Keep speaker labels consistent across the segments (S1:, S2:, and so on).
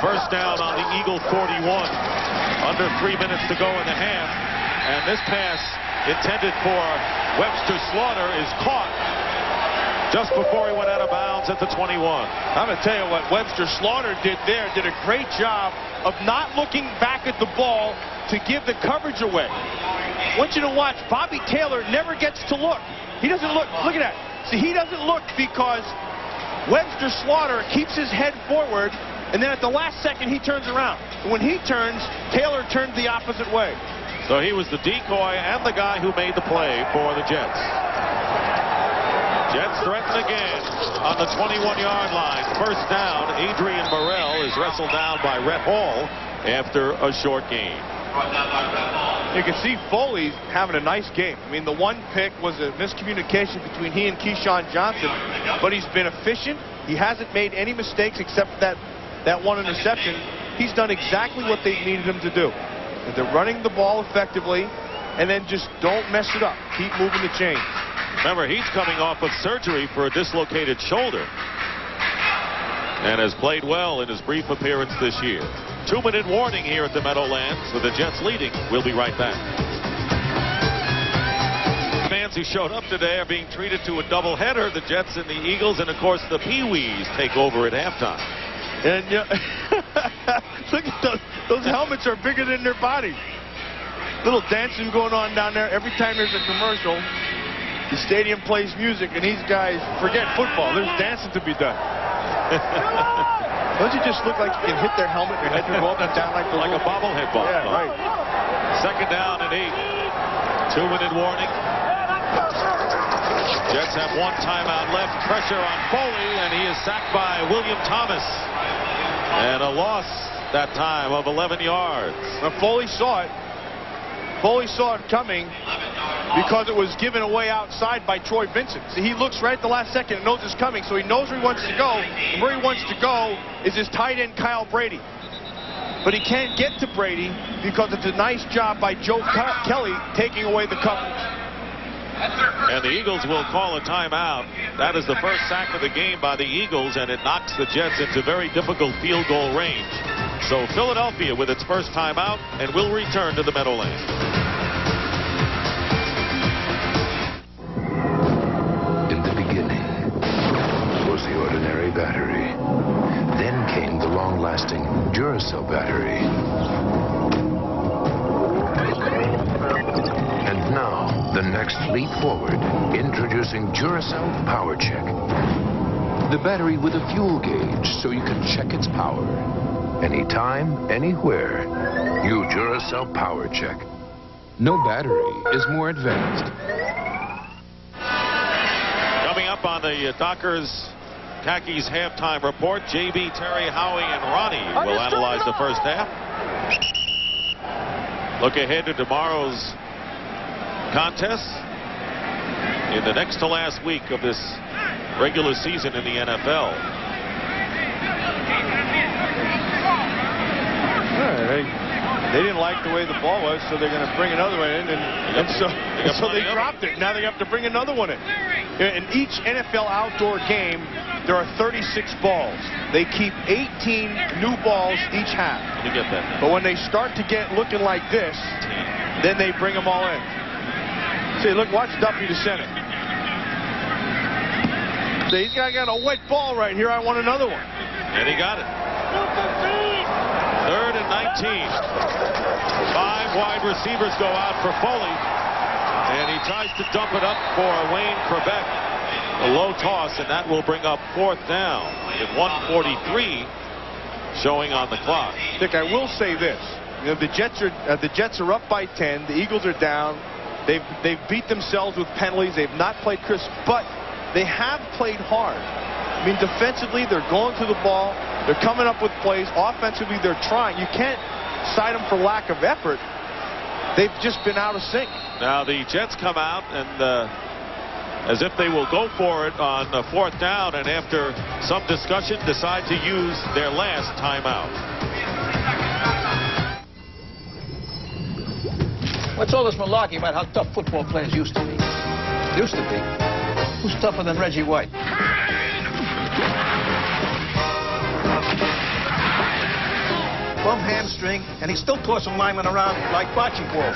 S1: First down on the Eagle 41. Under 3 minutes to go in the half. And this pass intended for Webster Slaughter is caught just before he went out of bounds at the 21.
S2: I'm going to tell you what Webster Slaughter did there. Did a great job of not looking back at the ball to give the coverage away. I want you to watch. Bobby Taylor never gets to look. He doesn't look. Look at that. See, he doesn't look because Webster Slaughter keeps his head forward, and then at the last second he turns around. When he turns, Taylor turns the opposite way.
S1: So he was the decoy and the guy who made the play for the Jets. Jets threaten again on the 21-yard line. First down. Adrian Morrell is wrestled down by Rhett Hall after a short game.
S2: You can see Foley's having a nice game. I mean, the one pick was a miscommunication between he and Keyshawn Johnson, but he's been efficient. He hasn't made any mistakes except for that one interception. He's done exactly what they needed him to do. They're running the ball effectively, and then just don't mess it up. Keep moving the chains.
S1: Remember, he's coming off of surgery for a dislocated shoulder and has played well in his brief appearance this year. 2-minute warning here at the Meadowlands with the Jets leading. We'll be right back. Fans who showed up today are being treated to a doubleheader. The Jets and the Eagles, and of course the Pee-wees take over at halftime.
S2: And look at those helmets are bigger than their bodies. Little dancing going on down there. Every time there's a commercial, the stadium plays music, and these guys forget football. There's dancing to be done. Don't you just look like you can hit their helmet, your head will go up and down like
S1: a bobblehead ball.
S2: Yeah, right.
S1: Second down and 8. 2-minute warning. Jets have one timeout left. Pressure on Foley, and he is sacked by William Thomas. And a loss that time of 11 yards.
S2: Now, Foley saw it. Foley saw it coming because it was given away outside by Troy Vincent. See, he looks right at the last second and knows it's coming, so he knows where he wants to go. And where he wants to go is his tight end, Kyle Brady. But he can't get to Brady because it's a nice job by Joe Kelly taking away the coverage.
S1: And the Eagles will call a timeout. That is the first sack of the game by the Eagles, and it knocks the Jets into very difficult field goal range. So Philadelphia with its first timeout, and will return to the Meadowlands.
S3: In the beginning was the ordinary battery. Then came the long-lasting Duracell battery. And now, the next leap forward, introducing Duracell Power Check. The battery with a fuel gauge so you can check its power. Anytime, anywhere. New Duracell Power Check. No battery is more advanced.
S1: Coming up on the Dockers Khakis halftime report, JB, Terry, Howie, and Ronnie will analyze the first half. Look ahead to tomorrow's contest in the next to last week of this regular season in the NFL.
S2: They didn't like the way the ball was, so they're going to bring another one in, and so they dropped it. Now they have to bring another one in. In each NFL outdoor game, there are 36 balls. They keep 18 new balls each half.
S1: You get that.
S2: But when they start to get looking like this, then they bring them all in. See, look, watch Duffy to center. See, he's got a wet ball right here. I want another one.
S1: And he got it. 3rd and 19. 5 wide receivers go out for Foley. And he tries to dump it up for Wayne Krebeck. A low toss, and that will bring up 4th down. With 1:43 showing on the clock.
S2: Dick, I will say this. You know, the Jets are up by 10. The Eagles are down. They've beat themselves with penalties. They've not played crisp, but they have played hard. I mean, defensively, they're going to the ball. They're coming up with plays. Offensively, they're trying. You can't cite them for lack of effort. They've just been out of sync.
S1: Now, the Jets come out and as if they will go for it on 4th down, and after some discussion, decide to use their last timeout.
S4: What's all this malarkey about how tough football players used to be? Used to be? Who's tougher than Reggie White? bum hamstring, and he's still tossing linemen around like bocce balls.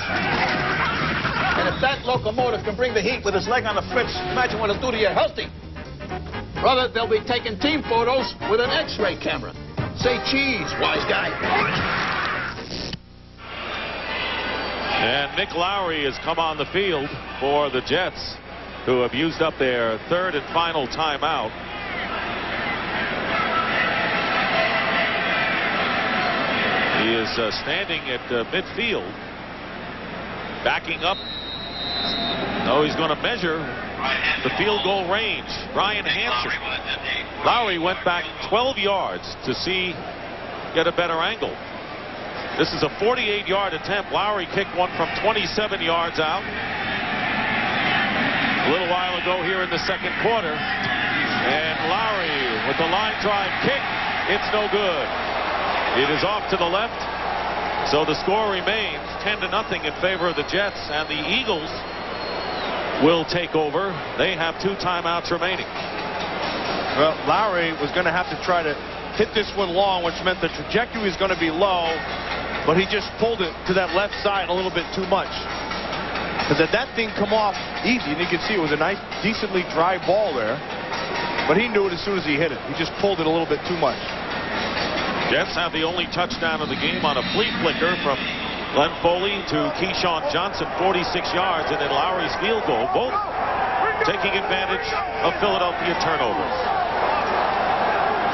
S4: And if that locomotive can bring the heat with his leg on the fritz, imagine what it'll do to your healthy. Brother, they'll be taking team photos with an X-ray camera. Say cheese, wise guy.
S1: And Nick Lowry has come on the field for the Jets, who have used up their third and final timeout. He is standing at midfield, backing up. No, he's going to measure the field goal range. Brian Hansen. Lowry went back 12 yards to get a better angle. This is a 48-yard attempt. Lowry kicked one from 27 yards out a little while ago here in the second quarter. And Lowry with the line drive kick. It's no good. It is off to the left. So the score remains 10-0 in favor of the Jets, and the Eagles will take over. They have 2 timeouts remaining.
S2: Well, Lowry was going to have to try to hit this one long, which meant the trajectory was going to be low, but he just pulled it to that left side a little bit too much. Because that thing come off easy, and you can see it was a nice, decently dry ball there, but he knew it as soon as he hit it. He just pulled it a little bit too much.
S1: Jets have the only touchdown of the game on a flea flicker from Glenn Foley to Keyshawn Johnson, 46 yards, and then Lowry's field goal, both taking advantage of Philadelphia turnovers.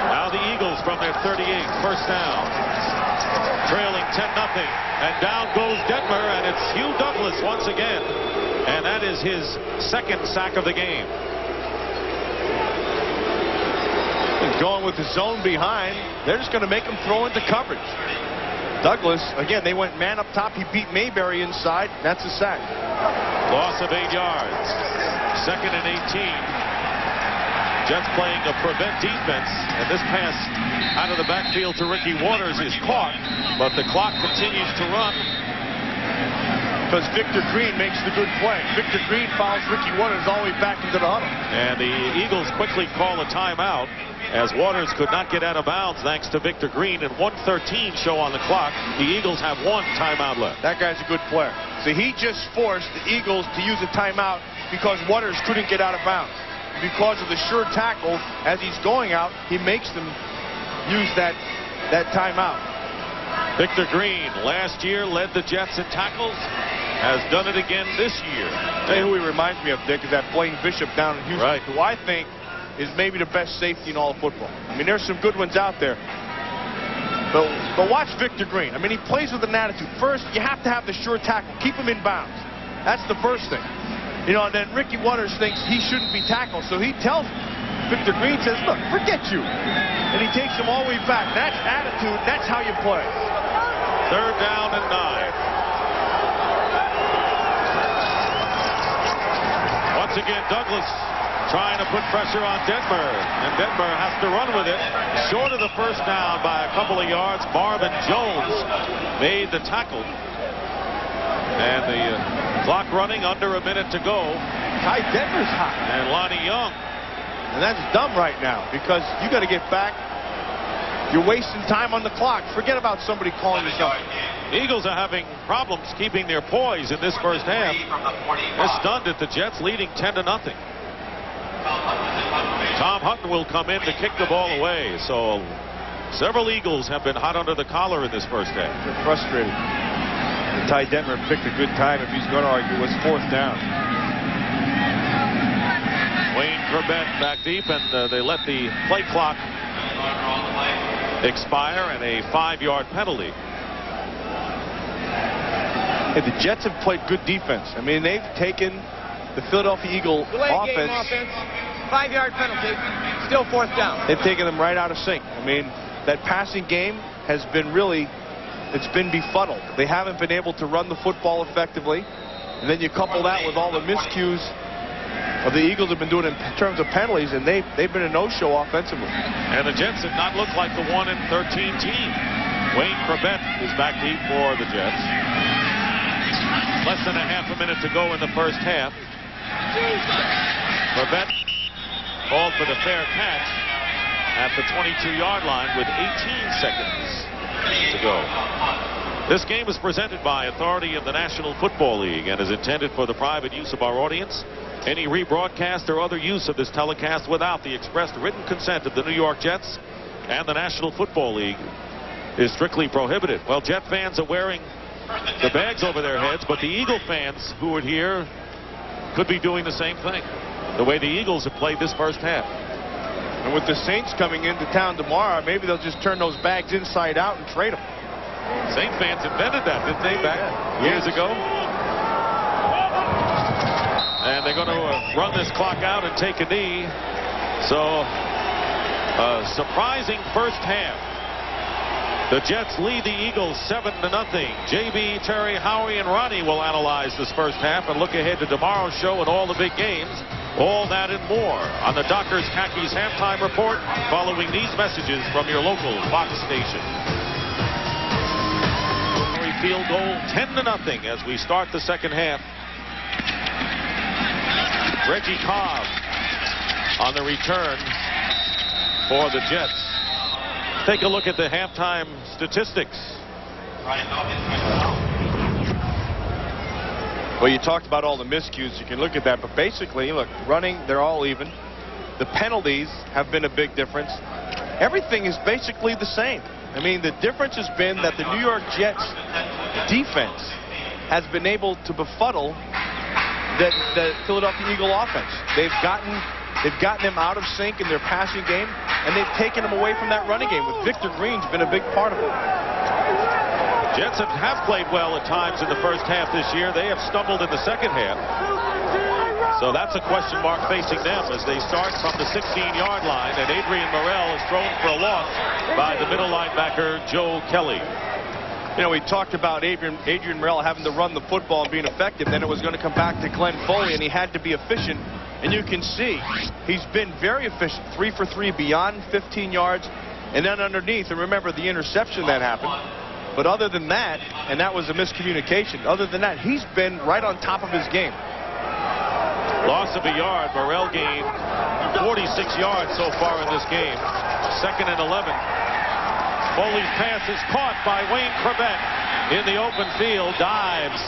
S1: Now the Eagles from their 38, first down, trailing 10-0, and down goes Detmer, and it's Hugh Douglas once again, and that is his second sack of the game.
S2: Going with the zone behind, they're just going to make him throw into coverage. Douglas, again, they went man up top. He beat Mayberry inside. That's a sack.
S1: Loss of 8 yards. Second and 18. Jets playing a prevent defense, and this pass out of the backfield to Ricky Waters is caught, but the clock continues to run.
S2: Because Victor Green makes the good play. Victor Green follows Ricky Waters all the way back into the huddle.
S1: And the Eagles quickly call a timeout, as Waters could not get out of bounds thanks to Victor Green, and 1:13 show on the clock. The Eagles have 1 timeout left.
S2: That guy's a good player. So he just forced the Eagles to use a timeout because Waters couldn't get out of bounds. Because of the sure tackle, as he's going out, he makes them use that timeout.
S1: Victor Green last year led the Jets in tackles, has done it again this year.
S2: Tell you who he reminds me of, Dick, is that Blaine Bishop down in Houston,
S1: right,
S2: who I think is maybe the best safety in all of football. I mean, there's some good ones out there. But watch Victor Green. I mean, he plays with an attitude. First, you have to have the sure tackle. Keep him in bounds. That's the first thing. You know, and then Ricky Waters thinks he shouldn't be tackled, so he tells Victor Green, says, look, forget you. And he takes him all the way back. That's attitude. That's how you play.
S1: Third down and 9. Once again, Douglas trying to put pressure on Detmer, and Detmer has to run with it. Short of the first down by a couple of yards. Marvin Jones made the tackle. And the clock running, under a minute to go.
S2: Ty Detmer's hot.
S1: And Lonnie Young.
S2: And that's dumb right now, because you got to get back. You're wasting time on the clock. Forget about somebody calling you something.
S1: Eagles are having problems keeping their poise in this first half. They're stunned at the Jets leading 10-0. Tom Hutton will come in to kick the ball away. So several Eagles have been hot under the collar in this first half.
S2: They're frustrated. And Ty Detmer picked a good time, if he's going to argue, was 4th down.
S1: Wayne Corbett back deep, and they let the play clock expire, and a 5-yard penalty.
S2: Hey, the Jets have played good defense. I mean, they've taken the Philadelphia Eagle offense.
S5: 5-yard penalty, still 4th down.
S2: They've taken them right out of sync. I mean, that passing game has been really, it's been befuddled. They haven't been able to run the football effectively. And then you couple that with all the miscues of the Eagles have been doing in terms of penalties, and they've been a no-show offensively.
S1: And the Jets have not looked like the 1-13 team. Wayne Corbett is back deep for the Jets. Less than a half a minute to go in the first half. Corbett called for the fair catch at the 22-yard line with 18 seconds to go. ago. This game is presented by authority of the National Football League and is intended for the private use of our audience. Any rebroadcast or other use of this telecast without the expressed written consent of the New York Jets and the National Football League is strictly prohibited. Well, Jet fans are wearing the bags over their heads, but the Eagle fans who are here could be doing the same thing, the way the Eagles have played this first half.
S2: And with the Saints coming into town tomorrow, maybe they'll just turn those bags inside out and trade them.
S1: Saint fans invented that, didn't they, back years ago? And they're going to run this clock out and take a knee. So, a surprising first half. The Jets lead the Eagles 7-0. JB, Terry, Howie, and Ronnie will analyze this first half and look ahead to tomorrow's show and all the big games. All that and more on the Dockers Khakis halftime report following these messages from your local Fox station. Field goal 10-0 as we start the second half. Reggie Cobb on the return for the Jets. Take a look at the halftime statistics.
S2: Well, you talked about all the miscues. You can look at that, but basically, look, running, they're all even. The penalties have been a big difference. Everything is basically the same. I mean, the difference has been that the New York Jets defense has been able to befuddle the Philadelphia Eagle offense. They've gotten them out of sync in their passing game, and they've taken them away from that running game, with Victor Green's been a big part of it.
S1: Jets have played well at times in the first half this year. They have stumbled in the second half. So that's a question mark facing them as they start from the 16-yard line, and Adrian Morrell is thrown for a loss by the middle linebacker Joe Kelly.
S2: You know, we talked about Adrian Morrell having to run the football and being effective. Then it was going to come back to Glenn Foley, and he had to be efficient. And you can see he's been very efficient, 3 for 3 beyond 15 yards, and then underneath. And remember the interception that happened. But other than that, and that was a miscommunication, other than that, he's been right on top of his game.
S1: Loss of a yard. Morrell gained 46 yards so far in this game. 2nd and 11. Foley's pass is caught by Wayne Corbett in the open field. Dives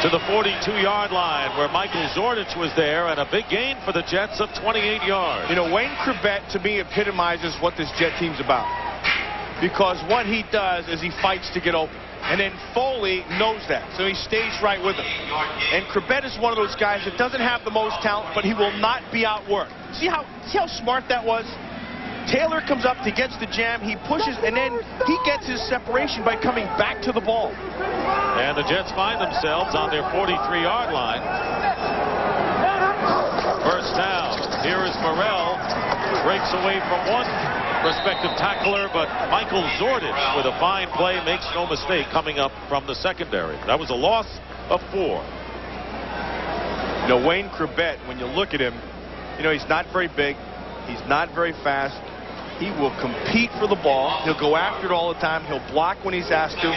S1: to the 42-yard line where Michael Zordich was there, and a big gain for the Jets of 28 yards.
S2: You know, Wayne Corbett to me epitomizes what this Jet team's about, because what he does is he fights to get open. And then Foley knows that, so he stays right with him. And Corbett is one of those guys that doesn't have the most talent, but he will not be outworked. See how smart that was? Taylor comes up, he gets the jam, he pushes, and then he gets his separation by coming back to the ball.
S1: And the Jets find themselves on their 43-yard line. First down. Here is Morrell. Breaks away from one respective tackler, but Michael Zordich with a fine play, makes no mistake, coming up from the secondary. That was a loss of 4.
S2: You know, Wayne Corbett, when you look at him, you know, he's not very big, he's not very fast. He will compete for the ball. He'll go after it all the time. He'll block when he's asked to.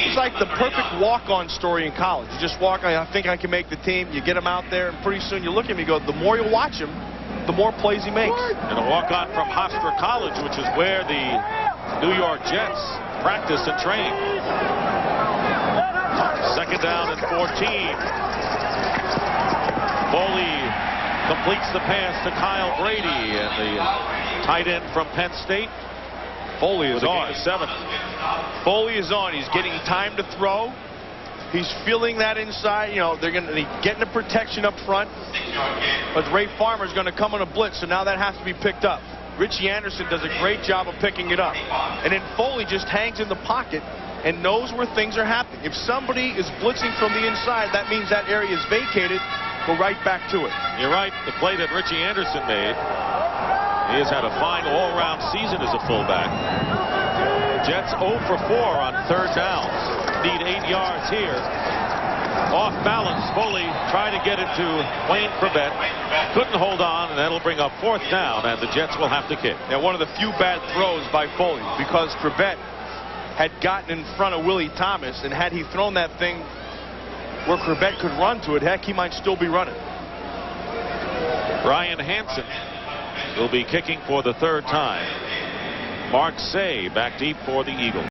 S2: He's like the perfect walk-on story in college. You just walk on, I think I can make the team. You get him out there, and pretty soon you look at him, you go, the more you watch him, the more plays he makes.
S1: And a walk-on from Hofstra College, which is where the New York Jets practice and train. 2nd down and 14. Foley completes the pass to Kyle Brady, and the tight end from Penn State.
S2: Foley is on.
S1: 7.
S2: Foley is on. He's getting time to throw. He's feeling that inside. You know, they're going to be getting the protection up front. But Ray Farmer's going to come on a blitz, so now that has to be picked up. Richie Anderson does a great job of picking it up. And then Foley just hangs in the pocket and knows where things are happening. If somebody is blitzing from the inside, that means that area is vacated. Go right back to it.
S1: You're right. The play that Richie Anderson made. He has had a fine all-round season as a fullback. Jets 0 for 4 on 3rd downs. Need 8 yards here. Off balance, Foley trying to get it to Wayne Corbett. Couldn't hold on, and that'll bring up 4th down, and the Jets will have to kick.
S2: Now, one of the few bad throws by Foley, because Corbett had gotten in front of Willie Thomas, and had he thrown that thing where Corbett could run to it, heck, he might still be running.
S1: Brian Hansen will be kicking for the 3rd time. Mark Say back deep for the Eagles.